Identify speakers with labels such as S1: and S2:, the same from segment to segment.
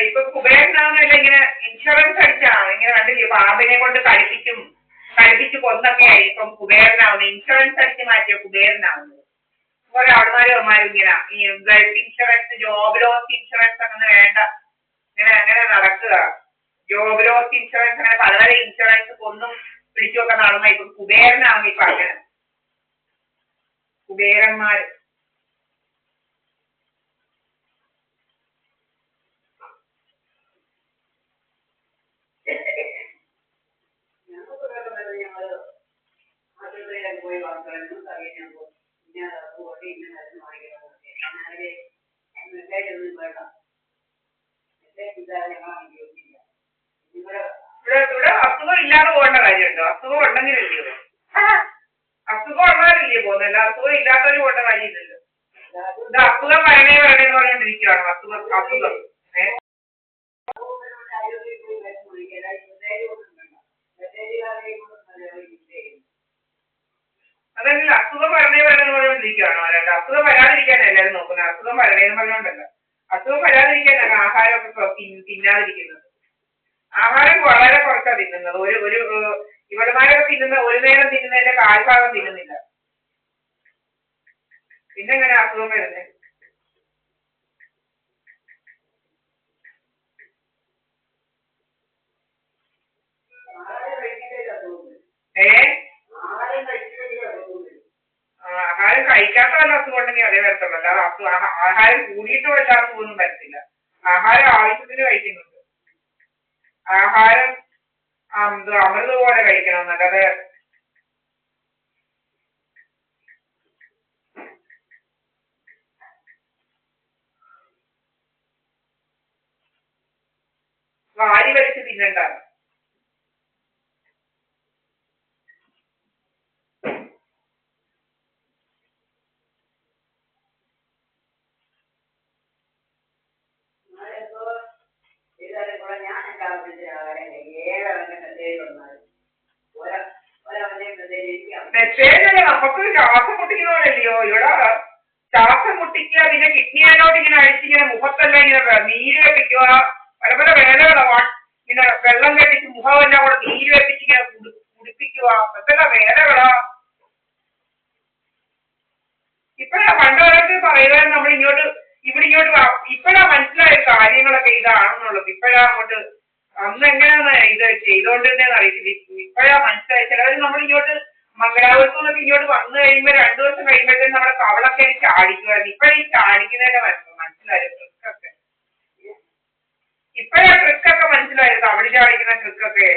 S1: ഇപ്പൊ കുബേരനാണെന്നല്ല ഇങ്ങനെ ഇൻഷുറൻസ് അടിച്ചാണ് ഇങ്ങനെ കണ്ടില്ലേ, പാമ്പിനെ കൊണ്ട് കടിപ്പിച്ച് കൊന്നൊക്കെയായി ഇപ്പം കുബേരനാവുന്നത്. ഇൻഷുറൻസ് അടിച്ച് മാറ്റിയ കുബേരനാവുന്നത്. കുറെ ആൾമാരും അമ്മമാരും ഇങ്ങനെ ഈ life insurance, job loss insurance അങ്ങനെ വേണ്ട, അങ്ങനെ നടക്കുക. ജോബ് ലോസ് ഇൻഷുറൻസ് അങ്ങനെ പല പല ഇൻഷുറൻസ് കൊന്നും പിടിച്ചുമൊക്കെ നടന്ന ഇപ്പം കുബേരനാവുന്ന ഇപ്പൊ അങ്ങനെ കുബേരന്മാര്. പോയി വാങ്ങുന്നു അറിയാൻ ഇവിടെ അസുഖം ഇല്ലാതെ പോകേണ്ട കാര്യമുണ്ടോ? അസുഖം ഉണ്ടെങ്കിലല്ലയോ, അസുഖം ഉള്ളവരല്ലേ പോകുന്നത്, എല്ലാ അസുഖം ഇല്ലാത്തവര് പോകേണ്ട കാര്യമില്ലല്ലോ. ഇത് അസുഖം വരണേന്ന് പറഞ്ഞോണ്ടിരിക്കുകയാണോ? അസുഖം അതെങ്കിൽ അസുഖം വരണേന്ന് പറഞ്ഞോണ്ടിരിക്കുകയാണോ? അല്ലാണ്ട് അസുഖം വരാതിരിക്കാനാണ് എല്ലാവരും നോക്കുന്നത്. അസുഖം വരണേന്ന് പറഞ്ഞോണ്ടല്ല, അസുഖം വരാതിരിക്കാനാണ് ആഹാരമൊക്കെ തിന്നാതിരിക്കുന്നത്. ആഹാരം വളരെ കുറച്ചാണ് തിന്നുന്നത്. ഒരു ഇവിടുമാരൊക്കെ തിന്നുന്ന ഒരു നേരം തിന്നുന്നതിന്റെ കാൽഭാഗം തിന്നുന്നില്ല. പിന്നെ എങ്ങനെ അസുഖം വരുന്നത്? ആഹാരം കഴിക്കാത്ത വല്ല അസുഖം ഉണ്ടെങ്കിൽ അതേ വരത്തുള്ളൂ, അല്ലാതെ ആഹാരം കൂടിയിട്ട് വല്ല അസുഖമൊന്നും വരത്തില്ല. ആഹാരം ആവശ്യത്തിന് കഴിക്കുന്നുണ്ട്. ആഹാരം അമൃത് പോലെ കഴിക്കണം, അല്ലാതെ വാരി വലിച്ച് തിന്നണ്ട. മെസ്സേജ് നമുക്ക് ശ്വാസം മുട്ടിക്കുന്നവരല്ലയോ ഇവിടെ. ശ്വാസം മുട്ടിക്കുക, പിന്നെ കിഡ്നിയിലോട്ട് ഇങ്ങനെ അഴിച്ചിങ്ങനെ മുഖത്തെല്ലാം ഇങ്ങനെ നീര് വെപ്പിക്കുക, പല പല വേദനകളാണ്. ഇങ്ങനെ വെള്ളം കെട്ടിച്ച് മുഖമെല്ലാം കൂടെ നീര് വെപ്പിച്ച് ഇങ്ങനെ കുടിപ്പിക്കുക, എന്തെല്ലാം വേദനകളാ. ഇപ്പഴാ പണ്ടുകാലത്ത് പറയുന്നത് നമ്മൾ ഇവിടെ ഇങ്ങോട്ട് ഇപ്പഴാ മനസ്സിലായ കാര്യങ്ങളൊക്കെ ഇതാണെന്നുള്ളത്. ഇപ്പഴാ അങ്ങോട്ട്, അന്ന് എങ്ങനെയാന്ന് ഇത് ചെയ്തോണ്ടിരുന്നതെന്ന് അറിയത്തില്ല. ഇപ്പഴാ മനസ്സിലായി. ചിലവർ നമ്മളിങ്ങോട്ട് മംഗലാപുരത്തുനിന്നൊക്കെ ഇങ്ങോട്ട് വന്നു കഴിയുമ്പോൾ 2 ദിവസം കഴിയുമ്പോഴത്തേക്കും നമ്മുടെ കവളൊക്കെ ചാടിക്കുമായിരുന്നു. ഇപ്പഴീ ചാടിക്കുന്നതിന്റെ മനസ്സിലായത് ട്രിക്കൊക്കെ. ഇപ്പഴാ ട്രിക്കൊക്കെ മനസ്സിലായത്, കവളി ചാടിക്കുന്ന ട്രിക്കൊക്കെ.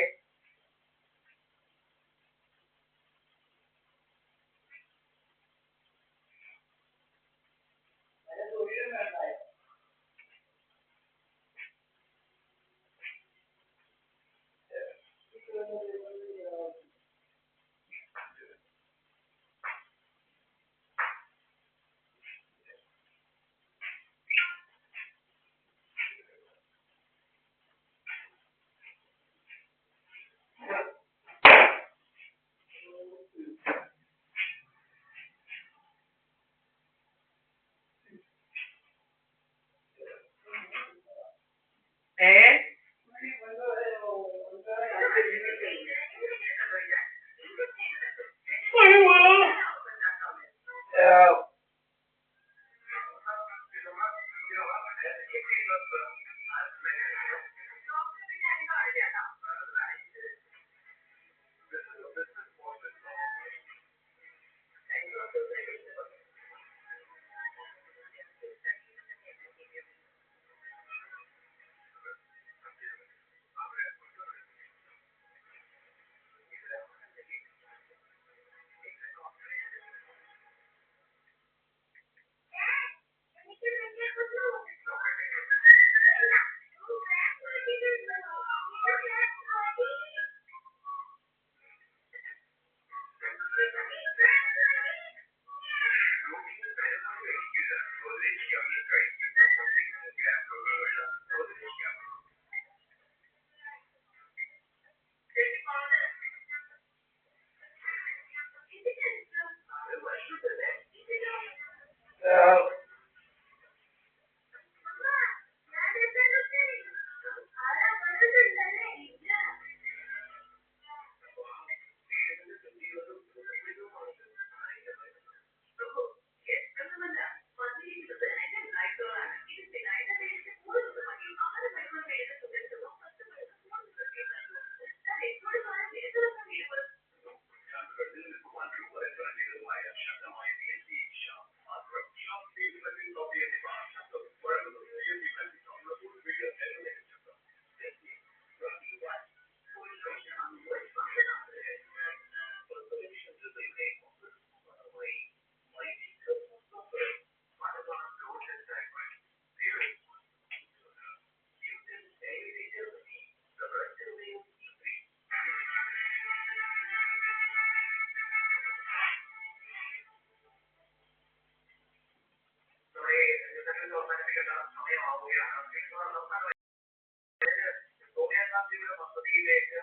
S2: ഭൂമിയിലേക്ക്